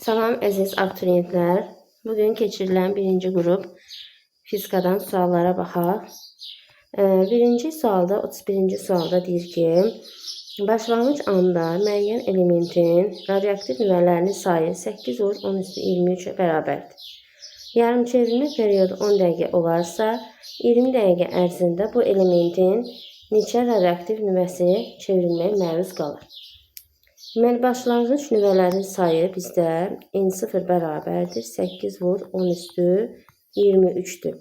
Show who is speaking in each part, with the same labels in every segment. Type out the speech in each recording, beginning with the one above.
Speaker 1: Salam əziz abituriyentlər. Bugün keçirilən birinci qrup fizikadan suallara baxaq. Birinci sualda, 31-ci sualda deyir ki, başlanğıc anda müəyyən elementin radioaktiv nüvələrinin sayı 8 vur 10 üstü 23 bərabərdir. Yarım çevrilmə periodu 10 dəqiqə olarsa, 20 dəqiqə ərzində bu elementin neçə radioaktiv nüvəsi çevrilməyə məruz qalır? Deməli, başlanğıc nüvələrin sayı bizdə N0 bərabərdir. 8 vur 10 üstü 23'dür.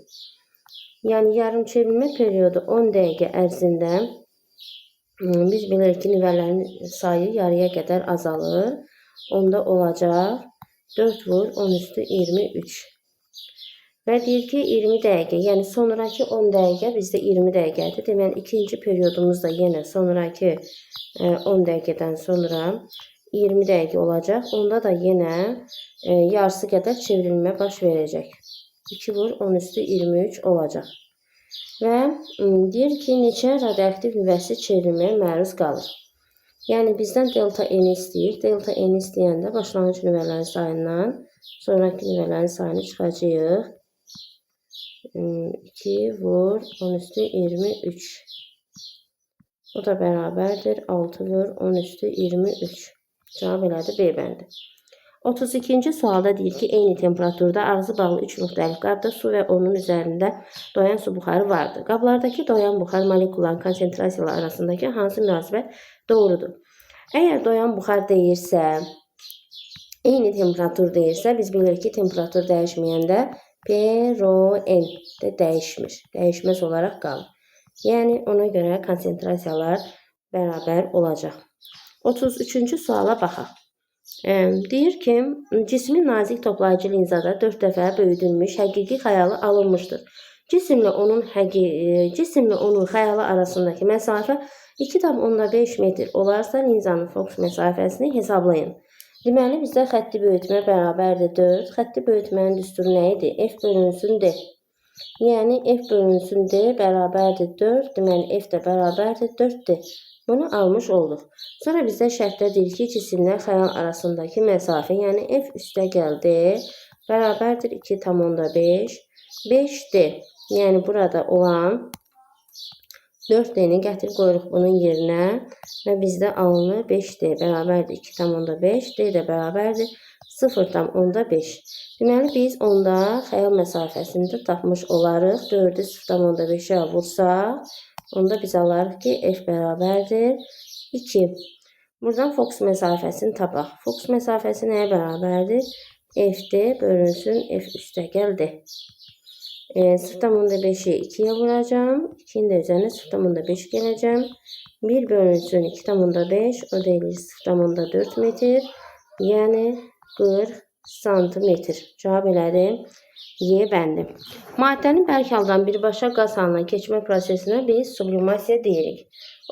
Speaker 1: Yəni, yarım çevrilmə periodu 10 dəqiqə ərzində biz bilirik ki, nüvələrin sayı yarıya qədər azalır. Onda olacaq 4 vur 10 üstü 23. Və deyir ki, 20 dəqiqə, yəni sonraki 10 dəqiqə bizdə 20 dəqiqədir. Deməli, ikinci periodumuz da yenə sonraki 10 dəqiqədən sonra 20 dəqiqə olacaq. Onda da yenə yarısı qədər çevrilmə baş verəcək. 2 vur 10 üstü 23 olacaq. Və deyir ki, neçə radioaktiv nüvəsi çevrilməyə məruz qalır. Yəni, bizdən delta n istəyir. Delta n istəyəndə başlanğıc nüvələrin sayından sonraki nüvələrin sayını çıxacağıq. 2 vur 10 üstü 23. O da bərabərdir 6 vur 10 üstü 23. Cavab elədir B bəndi. 32-ci sualda deyir ki, eyni temperaturda ağzı bağlı 3 müxtəlif qabda su və onun üzərində doyan su buxarı vardır. Qablardakı doyan buxar molekulların konsentrasiyaları arasındakı hansı münasibət doğrudur? Əgər doyan buxar deyirsə, eyni temperatur deyirsə, biz bilirik ki, temperatur dəyişməyəndə P, rho, N də dəyişmir. Dəyişməz olaraq qalır. Yəni, ona görə konsentrasiyalar bərabər olacaq. 33-cü suala baxaq. Deyir ki, cismin nazik toplayıcı linzada 4 dəfə böyüdülmüş həqiqi xəyalı alınmışdır. Cisimlə onun xəyalı arasındakı məsafə 2,5 metr olarsa linzanın fokus məsafəsini hesablayın. Deməli, bizdə xətti böyütmə bərabərdir 4. Xətti böyütmənin düsturu nə idi? F bölünsün D. Yəni, F bölünsün D bərabərdir 4. Deməli, F də bərabərdir 4-dir. Bunu almış olduq. Sonra bizdə şərtdə deyir ki, cisimlər xəyal arasındakı məsafə, yəni F üstə gəldi, bərabərdir 2,5. 5D. Yəni, burada olan 4D-ni gətirib qoyuruq bunun yerinə və bizdə alınır 5D bərabərdir 2,5. D də bərabərdir 0,5. Deməli, biz onda xəyal məsafəsini də tapmış olarıq. 4-ü 0,5-ə vursaq, onda biz alarıq ki, F bərabərdir 2. Buradan fokus məsafəsini tapaq. Fokus məsafəsi nəyə bərabərdir? F-D bölünsün F üstə gəldi. 0,5'i 2'ye vuracağım. 2'nin də üzərine 0,5 gələcəm. 1 bölünsün 2,5, o da 0,4 metr. Yəni 40 santimetr. Cavab elədim. Y bəndi. Maddənin bərk haldan birbaşa qaz halına keçmə prosesinə biz sublimasiya deyirik.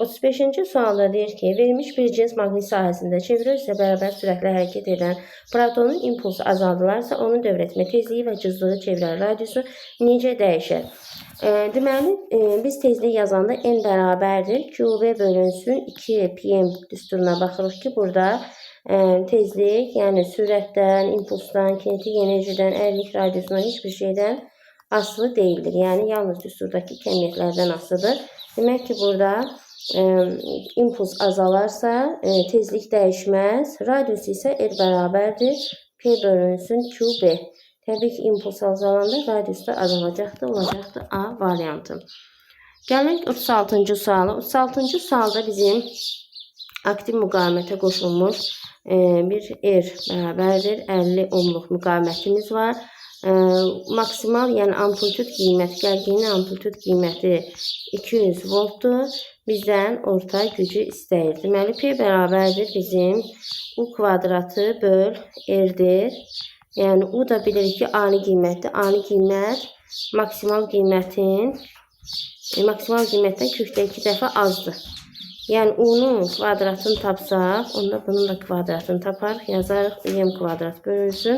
Speaker 1: 35-ci sualda deyir ki, verilmiş bir cins maqnit sahəsində çevirirsə bərabər sürətlə hərəkət edən protonun impulsu azaldılarsa, onun dövrətmə tezliyi və cızlığı çevirən radiusu necə dəyişər? Deməli, biz tezliyi yazanda n bərabərdir. QV bölünsün 2 pm düsturuna baxırıq ki, burada tezlik, yəni sürətdən, impulsdan, kinetik enerjiden, əyrilik radiusundan heç bir şeydən asılı deyildir. Yəni, yalnız düsturdakı kəmiyyətlərdən asılıdır. Demək ki, burada impuls azalarsa tezlik dəyişməz, radius isə R bərabərdir P bölünsün QB. Təbii ki, impuls azalanda radius da azalacaqdır, olacaqdır A variantı. Gəlirik 36-cı suala. 36-cı sualda bizim aktiv müqavimətə qoşulmuş bir R bərabərdir 50 ohmluq müqavimətimiz var. Maksimal, yəni amplitude qiyməti, gərginliyin amplitude qiyməti 200 voltdur. Bizdən orta gücü istəyir. Deməli, P bərabərdir bizim U kvadratı böl R'dir. Yəni, U da bilirik ki, ani qiymətdir. Ani qiymət maksimal qiymətdən kökdə 2 dəfə azdır. Yəni, U-nun kvadratını tapsaq, onda bunun da kvadratını taparıq. Yazarıq, UM kvadrat bölünsün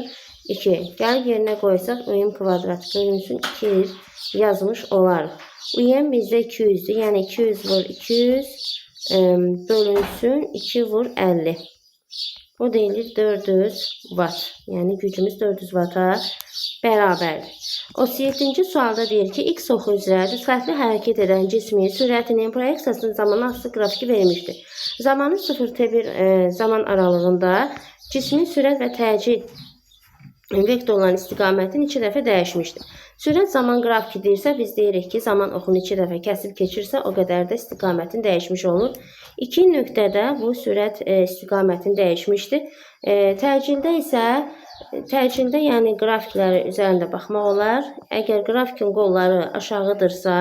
Speaker 1: 2. Gəl yerinə qoysaq, UM kvadrat bölünsün 2 yazmış olarıq. UM bizdə 200'dür. Yəni, 200 vur 200 bölünsün 2 vur 50. O deyilir 400 watt. Yani gücümüz 400 watta bərabərdir. 37-ci sualda deyir ki, X oxu üzrə düzxətli hərəkət edən cismin sürətinin proyeksiyasının zamanı asılı qrafiki verilmişdir. Zamanı 0-1 zaman aralığında cismin sürət və təcil vektorların istiqamətini 2 dəfə dəyişmişdir. Sürət zaman qrafiki deyirsə, biz deyirik ki, zaman oxunu 2 dəfə kəsib keçirsə, o qədər də istiqamətin dəyişmiş olur. 2 nöqtədə bu sürət istiqamətini dəyişmişdir. Təcildə yəni qrafikləri üzərində baxmaq olar. Əgər grafikin qolları aşağıdırsa,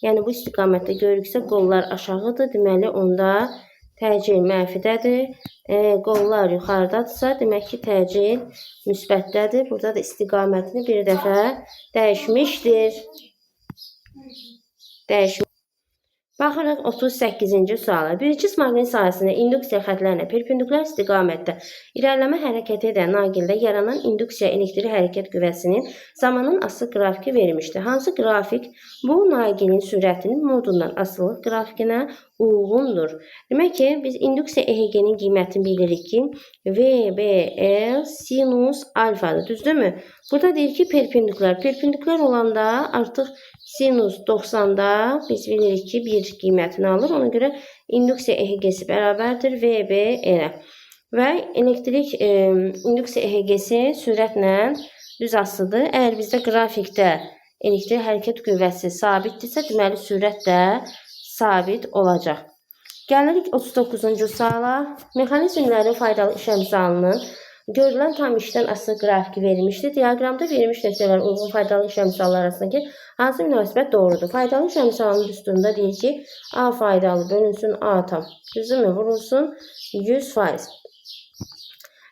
Speaker 1: yəni bu istiqamətdə görürüksə qollar aşağıdır, deməli onda təcil mənfidədir. Qollar yuxarıdadırsa, demək ki, təcil müsbətdədir. Burada da istiqamətini bir dəfə dəyişmişdir. Baxırıq 38-ci suala. Bir cisim maqnit sahəsində induksiya xətlərinə perpendikular istiqamətdə irəliləmə hərəkəti edən naqildə yaranan induksiya elektrik hərəkət qüvvəsinin zamanın asılı qrafiki verilmişdir. Hansı qrafik bu naqilin sürətinin modundan asılılıq qrafikinə uyğundur? Demək ki, biz induksiya EHG-nin qiymətini bilirik ki, VBL sinus alfadır, düzdürmü? Burada deyir ki, perpendikular olanda artıq sinus 90'da biz bilirik ki 1 qiymətini alır. Ona görə induksiya EHG-si bərabərdir VBL-ə. Və elektrik induksiya EHG-si sürətlə düz asılıdır. Əgər bizdə qrafikdə elektrik hərəkət qüvvəsi sabitdirsə, deməli sürət də sabit olacaq. Gəlirik 39-cu suala. Mexanizmlərin faydalı iş əmsalının görülən tam işdən asılı qrafiki verilmişdir. Diaqramda verilmiş nöqtələr uyğun faydalı iş əmsalları arasındakı hansı münasibət doğrudur? Faydalı iş əmsalının düsturunda deyir ki, A faydalı bölünsün A tam. Düzdürmü? Vurulsun 100%.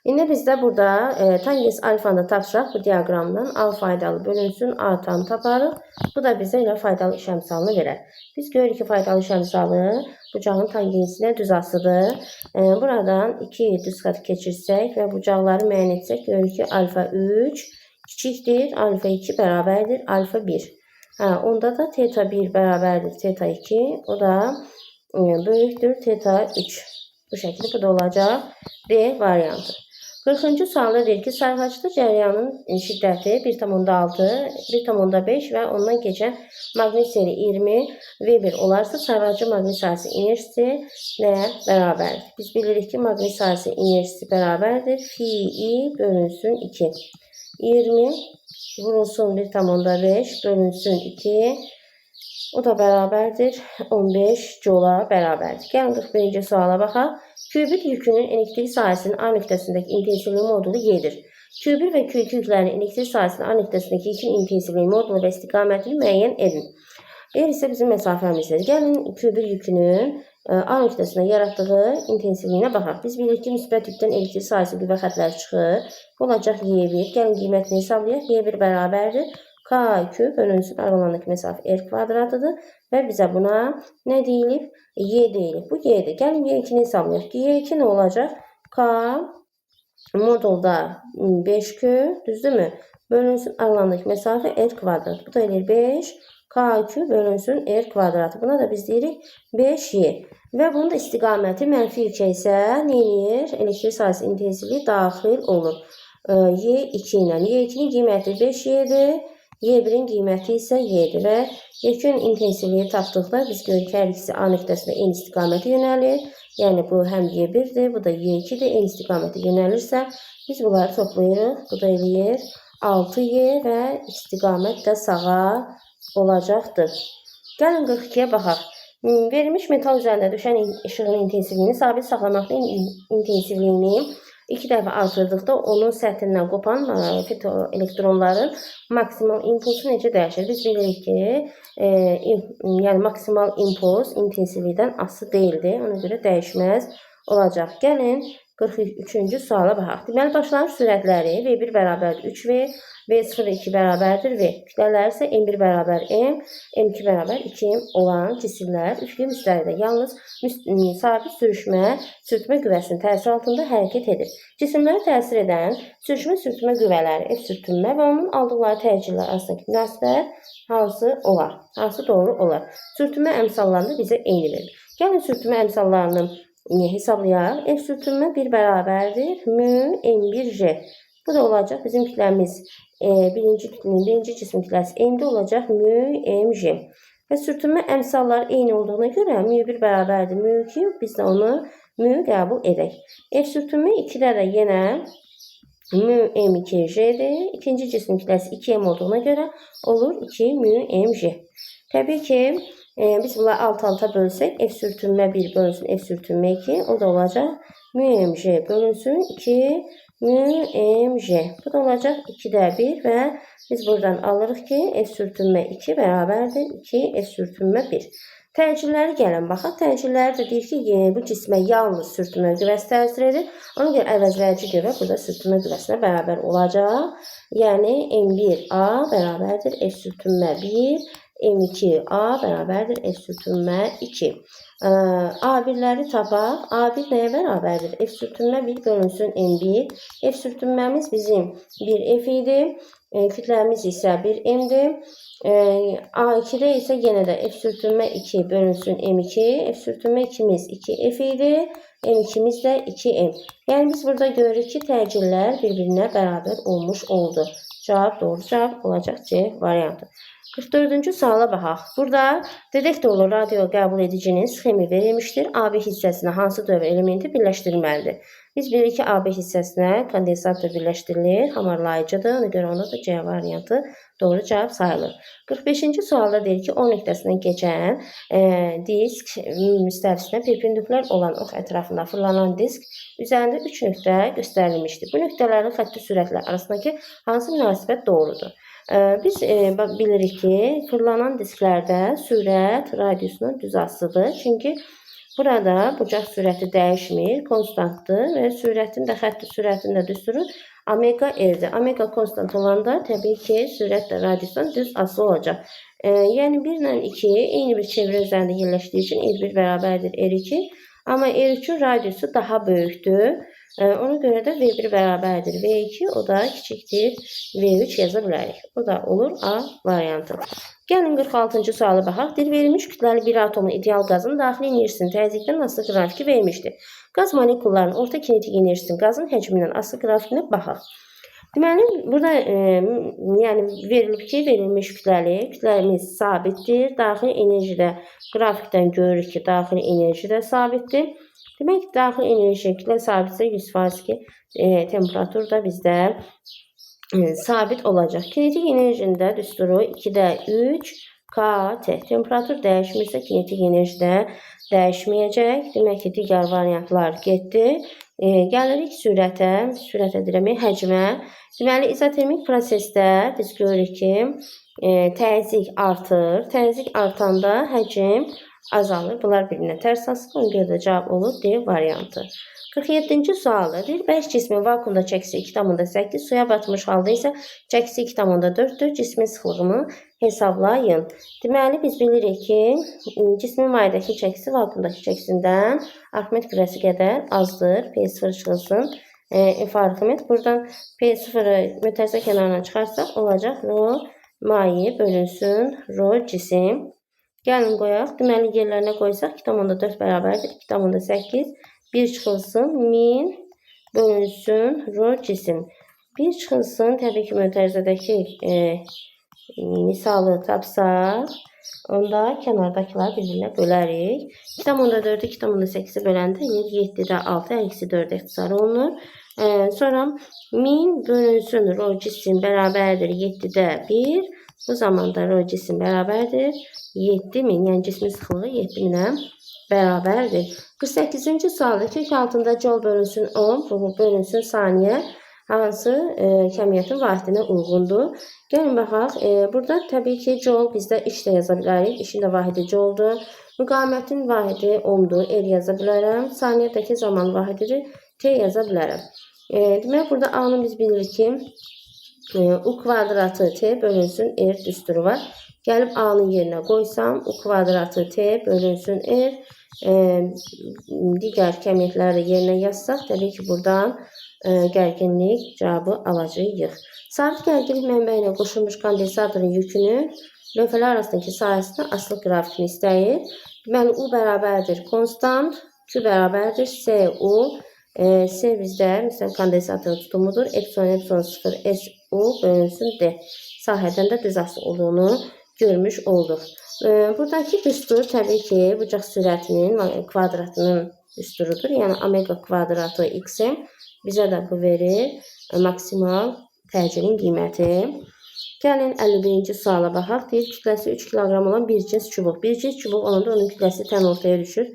Speaker 1: İndi bizdə burada tangens alfanı tapsaq bu diaqramdan A faydalı bölünsün A tam taparıq. Bu da bizə elə faydalı iş əmsalını verər. Biz görürük ki, faydalı iş əmsalı bucağın tangensinə düz asıdır. Buradan 2 düz xət keçirsək və bucaqları müəyyən etsək, görürük ki, alfa 3 kiçikdir, alfa 2 bərabərdir, alfa 1. Onda da teta 1 bərabərdir, teta 2, o da böyükdür, teta 3. Bu şəkildə bu da olacaq D variantı. 40-cı sualda deyir ki, sarğacda cəryanın şiddəti 1,6, 1,5 və ondan keçən maqnit seri 20 Weber olarsa, sarğacı maqnit sahəsi enerjisi nəyə bərabərdir? Biz bilirik ki, maqnit sahəsi enerjisi bərabərdir. Fi bölünsün 2. 20 vurulsun 1,5 bölünsün 2. O da bərabərdir 15 joula bərabərdir. Gəlin 41-ci suala baxaq. Q1 yükünün elektrik sahəsinin A nöqtəsindəki intensivliyi modulu Y-dir. Q1 və Q2 yüklərinin elektrik sahəsinin A nöqtəsindəki yükün intensivliyi modulu və istiqamətini müəyyən edin. R isə bizim məsafəmizdir. Gəlin Q1 yükünün A nöqtəsində yaratdığı intensivliyinə baxaq. Biz bilirik ki, müsbət yükdən elektrik sahəsi qüvvə xətləri çıxır. Olacaq Y1. Gəlin qiymətini hesablayaq. Y1 bərabərdir K2 bölünsün aralarındakı məsafə R kvadratıdır və bizə buna nə deyilib? Y deyilib. Bu Y'dir. Gəlin Y2-ni hesablayaq ki, Y2 nə olacaq? K modulda 5Q, düzdürmü? Bölünsün aralarındakı məsafə R kvadratı. Bu da eləyir 5 K2 bölünsün R kvadratı. Buna da biz deyirik 5Y. Və bunun da istiqaməti mənfi yükə isə nə eləyir? Elektrik sahəsi intensivliyi daxil olur. Y2 ilə. Y2-nin qiyməti 5Y'dir. Y1-in qiyməti isə Y-dir və yekun intensivliyi tapdıqda biz görürük ki, hər ikisi A nöqtəsində eyni istiqamətə yönəlir. Yəni bu həm Y1-dir, bu da Y2-dir. Eyni istiqamətə yönəlirsə, biz bunları toplayırıq. Bu da eləyir 6Y və istiqamət də sağa olacaqdır. Gəlin 42-yə baxaq. Verilmiş metal üzərində düşən işığın intensivliyini sabit saxlamaqda intensivliyini 2 dəfə artırdıqda onun səthindən qopan fitoelektronların maksimal impulsu necə dəyişir? Biz bilirik ki, yəni maksimal impuls intensivlikdən asılı deyildir. Ona görə dəyişməz olacaq. Gəlin 43-cü suala baxaq. Deməli, başlanğıc sürətləri V1 bərabərdir 3V, V0-2 bərabərdir V. Kütlələri isə M1 bərabər M, M2 bərabər 2M olan cisimlər üçlü müstəvidə yalnız sabit sürtmə qüvvəsinin təsiri altında hərəkət edir. Cisimlərə təsir edən sürtmə qüvvələri F sürtünmə və onun aldıqları təcillər arasındakı münasibət hansı olar? Hansı doğru olar? Sürtünmə əmsallarını bizə eyni verir. Gəlin sürtünmə əmsallarının hesablayaq. F sürtünmə 1 bərabərdir mü M1J. Bu da olacaq bizim kütləmiz. Birinci cismin kütləsi M-də olacaq mü MJ. Və sürtünmə əmsalları eyni olduğuna görə mü 1 bərabərdir mü 2. Biz də onu mü qəbul edək. F sürtünmə 2-də də yenə mü M2J'dir. İkinci cismin kütləsi 2M olduğuna görə olur 2 mü MJ. Təbii ki, biz bunları alt-alta bölsək, F sürtünmə 1 bölünsün F sürtünmə 2, o da olacaq mü MJ bölünsün 2 mü MJ. Bu da olacaq 2'də 1 və biz buradan alırıq ki, F sürtünmə 2 bərabərdir 2 F sürtünmə 1. Təcilləri gəlin baxaq. Təcilləri də deyir ki, bu cismə yalnız sürtünmə qüvvəsi təsir edir. Ona görə əvəzləyici qüvvə burada sürtünmə qüvvəsinə bərabər olacaq. Yəni M1A bərabərdir F sürtünmə 1. M2A bərabərdir F sürtünmə 2. A1'ləri tapaq. A1 nəyə bərabərdir? F sürtünmə 1 bölünsün M1. F sürtünməmiz bizim 1F idi. Kütləmiz isə 1M'dir. A2'də isə yenə də F sürtünmə 2 bölünsün M2. F sürtünmə 2'miz 2F idi. M2'miz də 2M. Yəni biz burada görürük ki, təcillər bir-birinə bərabər olmuş oldu. Doğru cavab olacaq C variantı. 44-cü suala baxaq. Burada detektorlu radio qəbul edicinin sxemi verilmişdir. AB hissəsinə hansı dövr elementi birləşdirilməlidir? Biz bilirik ki, AB hissəsinə kondensator birləşdirilir, hamarlayıcıdır. Ona görə ona da C variantı doğru cavab sayılır. 45-ci sualda deyir ki, O nöqtəsindən keçən disk müstəvisinə perpendikular olan ox ətrafında fırlanan disk üzərində 3 nöqtə göstərilmişdir. Bu nöqtələrin xətti sürətlər arasındakı hansı münasibət doğrudur? Biz bilirik ki, fırlanan disklərdə sürət radiusuna düz asılıdır. Çünki burada bucaq sürəti dəyişmir, konstantdır və sürətin də xətti sürətin də düsturu omega R-dir. Omega konstant olanda təbii ki, sürət də radiusdan düz asılı olacaq. Yəni 1 ilə 2 eyni bir çevrə üzərində yerləşdiyi üçün R1 bərabərdir R2. Amma R3'ün radiusu daha böyükdür. Ona görə də V1 bərabərdir V2, o da kiçikdir V3 yaza bilərik. O da olur A variantı. Gəlin 46-cı sualı baxaq. Verilmiş kütləli bir atomun ideal qazın daxili enerjisinin təzyiqdən asılı qrafiki verilmişdir. Qaz molekullarının orta kinetik enerjisinin qazın həcmindən asılı qrafikinə baxaq. Deməli, burada verilib ki, verilmiş kütləmiz sabitdir. Daxili enerji də qrafikdən görürük ki, daxili enerji də sabitdir. Demək ki, daxili enerji kütlə sabitsə 100% ki, temperatur da bizdə sabit olacaq. Kinetik enerjinin də düsturu 2'də 3 KT. Temperatur dəyişmirsə kinetik enerji də dəyişməyəcək. Demək ki, digər variantlar getdi. Gəlirik sürətə demək, həcmə. Deməli, izotermik prosesdə biz görürük ki, təzyiq artır. Təzyiq artanda həcm azalır. Bunlar birbirine ters asılı. Ona görə də cavab olur D variantı. 47-ci sualdır. 5 cismin vakuumda çəkisi 2,8, suya batmış halda isə çəkisi 2,4'dür. Cismin sıxlığını hesablayın. Deməli, biz bilirik ki, cismin maydakı çəkisi vakuumdakı çəkisindən Arximet qüvvəsi qədər azdır. P0 çıxılsın. F Arximet. Buradan P0'ı mütərizə kənarına çıxarsaq olacaq rho maye bölünsün rho cisim. Gəlin qoyaq. Deməli, yerlərinə qoysaq 2,4 bərabərdir 2,8. 1 çıxılsın 1000 bölünsün rho cisim. 1 çıxılsın təbii ki, mütərizədəki misalı tapsaq, onda kənardakıları bir-birinə bölərik. 2,4'ü 2,8'e böləndə 7'də 6 eksi 4 ixtisar olunur. Sonra 1000 bölünsün rho cisim bərabərdir 7'də 1. Bu zamanda rho cisim bərabərdir 7000. Yəni cismin sıxlığı 7000'ə bərabərdir. 48-ci sualda kök altında joule bölünsün ohm, bölünsün saniyə hansı kəmiyyətin vahidinə uyğundur? Gəlin baxaq. Burada təbii ki, joule bizdə iş də yaza bilərik. İşin də vahidi jouledur. Müqavimətin vahidi ohmdur. R yaza bilərəm. Saniyədəki zaman vahidi T yaza bilərəm. Demək, burada A-nı biz bilirik ki, U kvadratı T bölünsün R düsturu var. Gəlib A-nın yerinə qoysam, U kvadratı T bölünsün R. Digər kəmiyyətləri yerinə yazsaq, təbii ki, buradan gərginlik cavabı alacağıq. Sabit gərginlik mənbəyinə qoşulmuş kondensatorun yükünü lövhələr arasındakı sahəsində asılı qrafikini istəyir. Deməli, U bərabərdir konstant, Q bərabərdir SU. S bizdə məsələn kondensatorun tutumudur. Epsilon 0 SU bölünsün D. Sahədən də düz asılı olduğunu görmüş olduq. Buradakı düstur təbii ki, bucaq sürətinin kvadratının düsturudur. Yəni omega kvadratı x-in bizə də bu verir maksimal təcilin qiyməti. Gəlin 51-ci suala baxaq. Deyir, kütləsi 3 kiloqram olan bir cins çubuq. Bir cins çubuq olanda onun kütləsi tən ortaya düşür.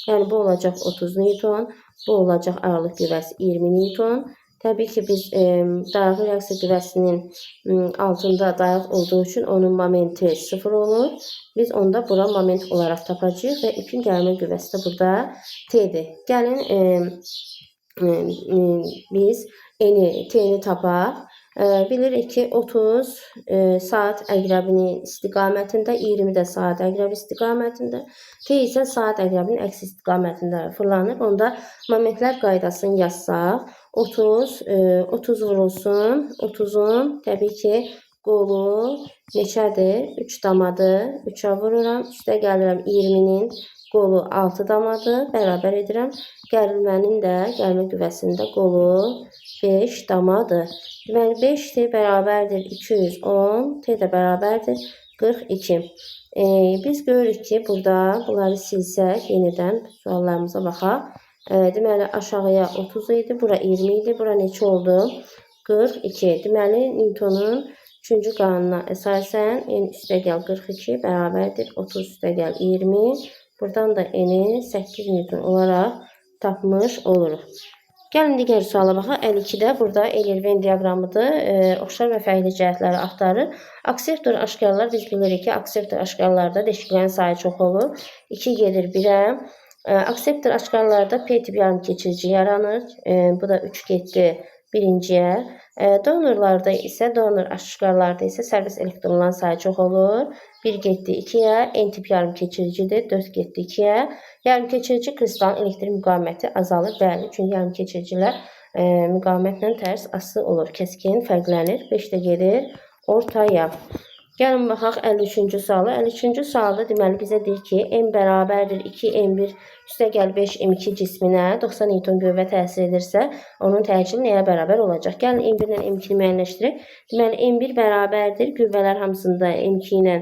Speaker 1: Yəni bu olacaq 30 Newton, bu olacaq ağırlıq qüvvəsi 20 Newton. Təbii ki, biz dayağı reaksiya qüvvəsinin altında dayaq olduğu üçün onun momenti 0 olur. Biz onda bura moment olaraq tapacağıq və ipin gəlmə qüvvəsi də burada T'dir. Gəlin biz T'ni tapaq. Bilirik ki 30 saat əqrəbinin istiqamətində, 20 də saat əqrəbi istiqamətində, T isə saat əqrəbinin əksi istiqamətində fırlanır. Onda momentlər qaydasını yazsaq, 30 vurulsun, 30'un təbii ki qolu neçədir? 3 damadır. 3'ə vururam, üstə gəlirəm 20'nin qolu 6 damadır, bərabər edirəm. Gərilmənin də, gəlmə qüvvəsində qolu 5 damadır. Deməli 5 T bərabərdir 210, T də bərabərdir 42. Biz görürük ki, burada bunları silsək, yenidən suallarımıza baxaq. Deməli aşağıya 30 idi, bura 20 idi, bura neçə oldu? 42. Deməli Newtonun 3-cü qanununa əsasən n üstəgəl 42 bərabərdir 30 üstəgəl 20. Buradan da n-i 8 Newton olaraq tapmış oluruq. Gəlin digər suala baxaq. 52-də burada Euler-Venn diaqramıdır. Oxşar və fərqli cəhətləri axtarır. Akseptor aşkarlar, biz bilirik ki, akseptor aşkarlarda deşiklərin sayı çox olur. 2 gedir 1'ə. Akseptor aşkarlarda P tip yarımkeçirici yaranır. Bu da 3 getdi birinciyə. Donorlarda isə, donor aşkarlarda isə sərbəst elektronların sayı çox olur. 1 getdi 2'yə, N tip yarımkeçiricidir. 4 getdi 2'yə. Yarımkeçirici kristalın elektrik müqaviməti azalır. Bəli, çünki yarımkeçiricilər müqavimətlə tərs asılı olur. Kəskin fərqlənir. 5 də gedir ortaya. Gəlin baxaq 53-cü suala. 53-cü sualda deməli bizə deyir ki, M bərabərdir 2M1 üstəgəl 5M2 cisminə 90 Newton qüvvə təsir edirsə, onun təcili nəyə bərabər olacaq? Gəlin M1 ilə M2-ni müəyyənləşdirək. Deməli M1 bərabərdir. Qüvvələr hamısında M2 ilə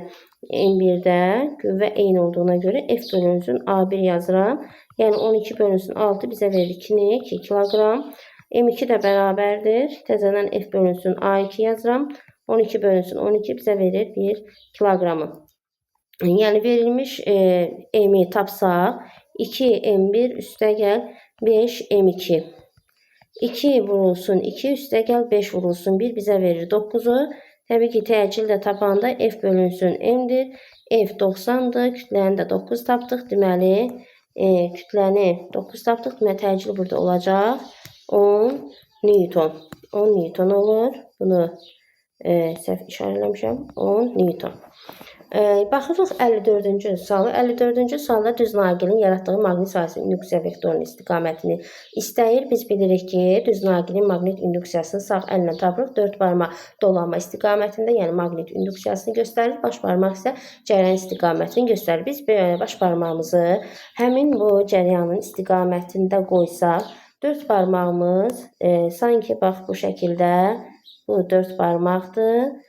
Speaker 1: M1'də qüvvə eyni olduğuna görə F bölünsün A1 yazıram. Yəni 12 bölünsün 6 bizə verir 2 kiloqram. M2 də bərabərdir. Təzədən F bölünsün A2 yazıram. 12 bölünsün 12 bizə verir 1 kiloqramı. Yəni verilmiş M-i tapsaq 2M1 üstəgəl 5M2. 2 vurulsun 2 üstəgəl 5 vurulsun 1 bizə verir 9'u. Təbii ki, təcil də tapanda F bölünsün M'dir. F 90'dır. Kütləni də 9 tapdıq. Deməli, kütləni 9 tapdıq. Deməli, təcil burada olacaq 10 Newton. 10 Newton olur. Bunu səhv işarələmişəm. 10 Newton. Baxırıq 54-cü suala. 54-cü sualda düz naqilin yaratdığı maqnit sahəsinin indüksiya vektorunun istiqamətini istəyir. Biz bilirik ki, düz naqilin maqnit indüksiyasını sağ əllə tapırıq. 4 barmaq dolanma istiqamətində, yəni maqnit indüksiyasını göstərir. Baş barmaq isə cərəyan istiqamətini göstərir. Biz baş barmağımızı həmin bu cərəyanın istiqamətində qoysaq, 4 barmağımız sanki bax bu şəkildə, bu 4 barmaqdır.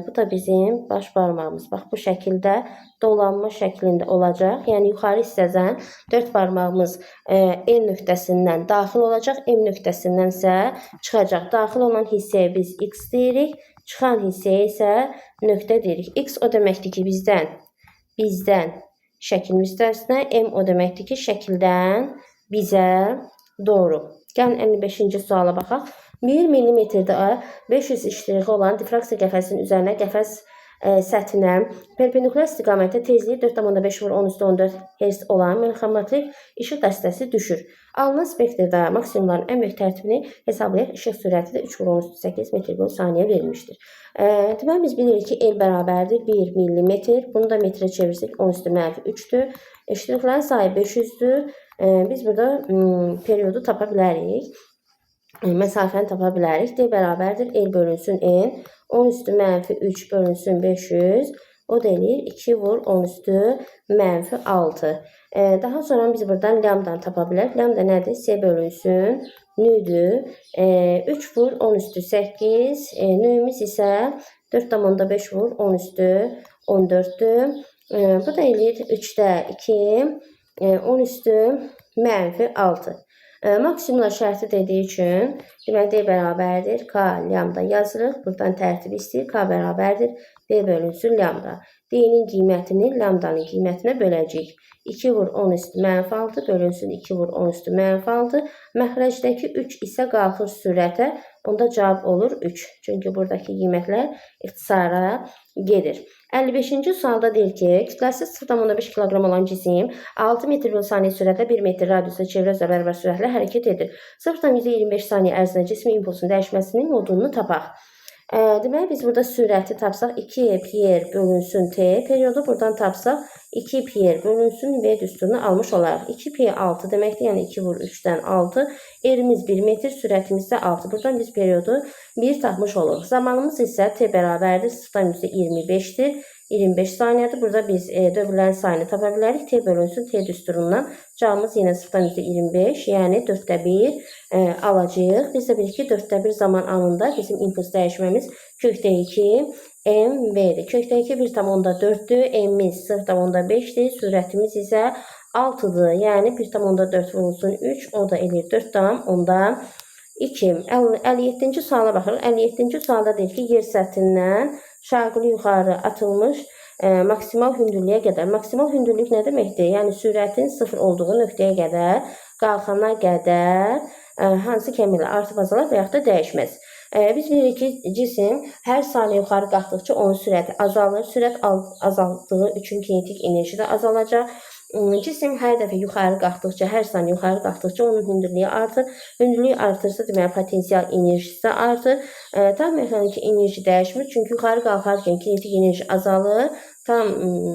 Speaker 1: Bu da bizim baş barmağımız. Bax bu şəkildə dolanma şəklində olacaq. Yəni yuxarı hissədən 4 barmağımız N nöqtəsindən daxil olacaq. M nöqtəsindən isə çıxacaq. Daxil olan hissəyə biz X deyirik. Çıxan hissəyə isə nöqtə deyirik. X o deməkdir ki, bizdən şəklin müstəvisinə. M o deməkdir ki, şəkildən bizə doğru. Gəlin 55-ci suala baxaq. 1 mm-də 500 iştiqi olan diffraksiya qəfəsinin üzərinə qəfəs səthinə perpendikulyar istiqamətdə tezliyi 4,5/10^14 Hz olan mexanatrik işıq dəstəsi düşür. Alınan spektrdə maksimumların ən böyük tərtibini hesablayaq. İşıq sürəti də 3/8 metr/saniyə verilmişdir. Deməli biz bilirik ki, L bərabərdir 1 mm. Bunu da metrə çevirsək 10⁻3'dür. İştiqlərin sayı 500'dür. Biz burada periodu tapa bilərik. Məsafəni tapa bilərik. D bərabərdir L bölünsün N. 10⁻3 bölünsün 500. O da eləyir 2 vur 10 üstü mənfi 6. Daha sonra biz buradan lambdan tapa bilərik. Lambda nədir? S bölünsün nüdür. 3 vur 10 üstü 8. Nüyümüz isə 4,5 vur 10 üstü 14'dür. Bu da eləyir 3'də 2 10 üstü mənfi 6. Maksimumlar şərti dediyi üçün deməli D bərabərdir. K lambda yazırıq. Buradan tərtib istəyir. K bərabərdir. D bölünsün lambda. D'nin qiymətini lambdanın qiymətinə böləcəyik. 2 vur 10 üstü mənfi 6 bölünsün 2 vur 10 üstü mənfi 6. Məxrəcdəki 3 isə qalxır sürətə. Onda cavab olur 3. Çünki buradakı qiymətlər ixtisara gedir. 55-ci sualda deyir ki, kütləsi 0,5 kiloqram olan cisim 6 metr bölü saniyə sürətlə 1 metr radiusda çevrə üzrə bərabər sürətlə hərəkət edir. 0,25 saniyə ərzində cismin impulsunun dəyişməsinin modulunu tapaq. Deməli biz burada sürəti tapsaq 2 pi bölünsün t periodu, buradan tapsaq 2 pi bölünsün v düsturunu almış olaraq. 2 pi 6 deməkdir, yəni 2 vur 3-dən 6. Erimiz 1 metr, sürətimiz də 6. Buradan biz periodu 1 tapmış oluruq. Zamanımız isə t bərabərdir 0,25'dir. 25 saniyədir. Burada biz dövrlərin sayını tapa bilərik. T bölünsün T düsturundan. Cavabımız yenə 0,25, yəni 4'də 1 alacağıq. Biz də bilir ki 4'də 1 zaman anında bizim impuls dəyişməmiz kökdə 2 mv'dir. Kökdə 2 1,4'dür. M'imiz 0,5'dir. Sürətimiz isə 6'dır. Yəni 1,4 vurulsun 3, o da eləyir 4,2. 57-ci suala baxırıq. 57-ci sualda deyir ki, yer səthindən şaquli yuxarı atılmış maksimal hündürlüyə qədər. Maksimal hündürlük nə deməkdir? Yəni sürətin 0 olduğu nöqtəyə qədər, qalxana qədər hansı kəmiylə artıb azalar və yaxud da dəyişməz. Biz bilirik ki, cisim hər saniyə yuxarı qalxdıqca onun sürəti azalır. Sürət azaldığı üçün kinetik enerji də azalacaq. Cisim hər dəfə yuxarı qalxdıqca, hər saniyə yuxarı qalxdıqca onun hündürlüyü artır. Hündürlüyü artırsa, deməli potensial enerjisi də artır. Tam mexaniki enerji dəyişmir, çünki yuxarı qalxarkən kinetik enerji azalır. Tam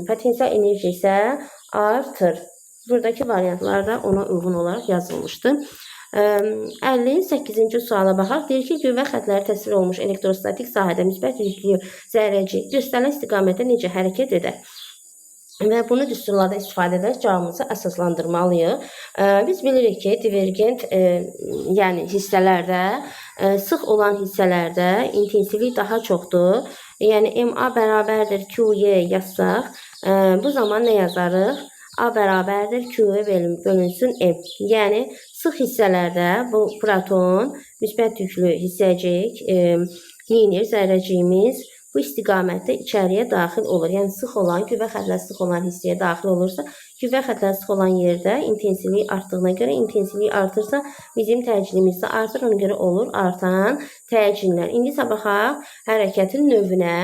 Speaker 1: potensial enerji isə artır. Buradakı variantlarda ona uyğun olaraq yazılmışdır. 58-ci suala baxaq. Deyir ki, qüvvə xətləri təsvir olunmuş elektrostatik sahədə müsbət yüklü zərrəci göstərilən istiqamətdə necə hərəkət edər? Və bunu düsturlardan istifadə edərək cavabımızı əsaslandırmalıyıq. Biz bilirik ki, divergent yəni hissələrdə, sıx olan hissələrdə intensivlik daha çoxdur. Yəni MA bərabərdir QY yazsaq, bu zaman nə yazarıq? A bərabərdir QY bölünsün M. Yəni sıx hissələrdə bu proton müsbət yüklü hissəcik neynir? Zərrəciyimiz bu istiqamətdə içəriyə daxil olur. Yəni sıx olan, qüvvə xətləri sıx olan hissəyə daxil olursa, qüvvə xətləri sıx olan yerdə intensivlik artdığına görə, intensivlik artırsa bizim təcilimiz də artır. Ona görə olur artan təcillər. İndi isə baxaq hərəkətin növünə.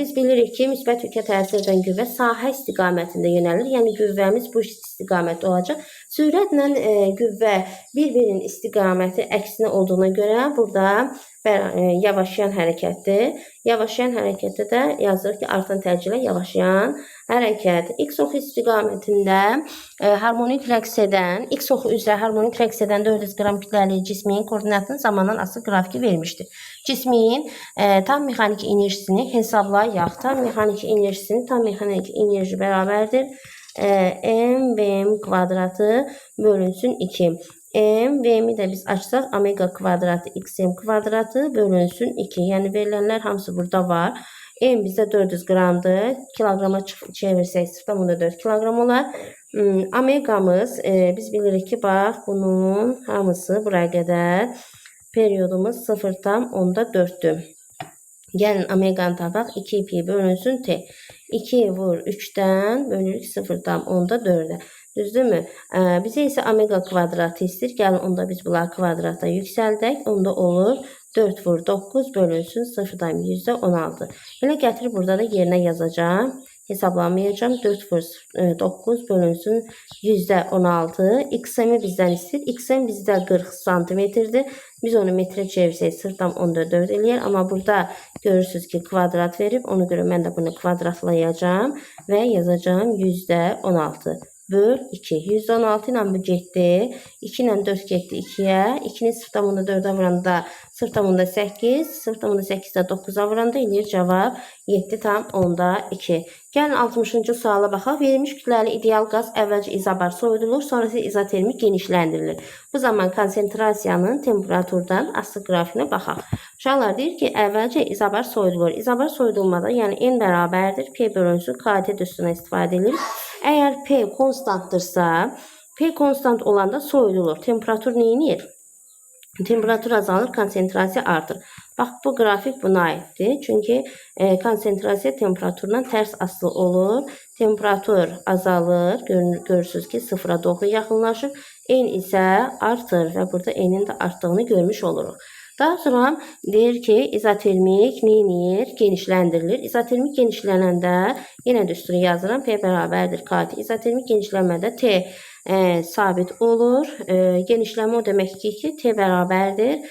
Speaker 1: Biz bilirik ki, müsbət yükə təsir edən qüvvə sahə istiqamətində yönəlir. Yəni qüvvəmiz bu istiqamətdə olacaq. Sürətlə qüvvə bir-birinin istiqaməti əksinə olduğuna görə burada yavaşlayan hərəkətdir. Yavaşlayan hərəkətdə də yazırıq ki, artan təcillə yavaşlayan hərəkət. X oxu istiqamətində harmonik rəqs edən, X oxu üzrə harmonik rəqs edən 400 qram kütləli cismin koordinatının zamandan asılı qrafiki verilmişdir. Cismin tam mexaniki enerjisini hesablayaq. Tam mexaniki enerji bərabərdir. M kvadratı bölünsün 2. V'mi də biz açsaq, omega kvadratı xm kvadratı bölünsün 2. Yəni verilənlər hamısı burada var. M bizdə 400 qramdır. Kiloqrama çevirsək 0,4 kiloqram olar. Omegamız biz bilirik ki, bax bunun hamısı buraya qədər. Periodumuz 0,4'dür. Gəlin omeganı tapaq. 2 pi bölünsün t. 2 vur 3'dən bölürük 0,4'ə. Düzdürmü? Bizə isə omega kvadratı istəyir. Gəlin onda biz bunları kvadrata yüksəldək. Onda olur 4 vur 9 bölünsün 0,16. Belə gətirib burada da yerinə yazacağım. Hesablamayacağım. 4 vur 9 bölünsün %16. XM'i bizdən istəyir. XM bizdə 40 santimetrdir. Biz onu metrə çevirsək 0,14 eləyər. Amma burada görürsünüz ki, kvadrat verib. Ona görə mən də bunu kvadratlayacağım və yazacağım %16. böl 2. 116 ilə bu getdi. 2 ilə 4 getdi 2-yə. 2-ni 0,4-ə vuranda 0,8. 0,8-də 9-a vuranda eləyir cavab 7,2. Gəlin 60-cı suala baxaq. Verilmiş kütləli ideal qaz əvvəlcə izobar soyudulur, sonrası izotermik genişləndirilir. Bu zaman konsentrasiyanın temperaturdan asılı qrafikinə baxaq. Uşaqlar deyir ki, əvvəlcə izobar soyudulur. İzobar soyudulmada, yəni n bərabərdir, P bölünsün KT üstünə istifadə edilir. Əgər P konstantdırsa, P konstant olanda soyudulur. Temperatur neyinir? Temperatur azalır, konsentrasiya artır. Bax, bu qrafik buna aiddir. Çünki konsentrasiya temperaturdan tərs asılı olur. Temperatur azalır. Görürsünüz ki, sıfıra doğru yaxınlaşır. N isə artır və burada N'in də artdığını görmüş oluruq. Daha sonra deyir ki, izotermik neyinir? Genişləndirilir. İzotermik genişlənəndə yenə də üstünü yazıram. P bərabərdir KT. İzotermik genişlənmədə T sabit olur. Genişlənmə o demək ki, T bərabərdir.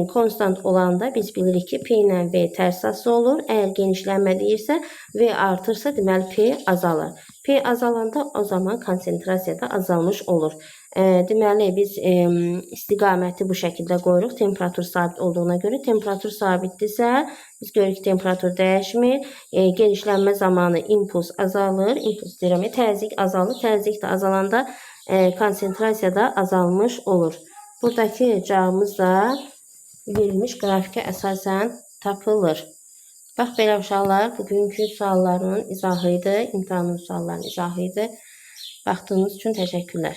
Speaker 1: Konstant olanda biz bilirik ki, P ilə V tərs asılı olur. Əgər genişlənmə deyirsə, V artırsa, deməli P azalır. P azalanda o zaman konsentrasiya da azalmış olur. Deməli, biz istiqaməti bu şəkildə qoyuruq. Temperatur sabit olduğuna görə, temperatur sabitdirsə, biz görürük ki, temperatur dəyişmir. Genişlənmə zamanı impuls azalır. Impuls deyirəm, təzyiq azalır. Təzyiq də azalanda konsentrasiya da azalmış olur. Buradakı cavabımız da verilmiş qrafikə əsasən tapılır. Bax, belə uşaqlar, bugünkü sualların izahı idi. İmtahanın suallarının izahı idi. Baxdığınız üçün təşəkkürlər.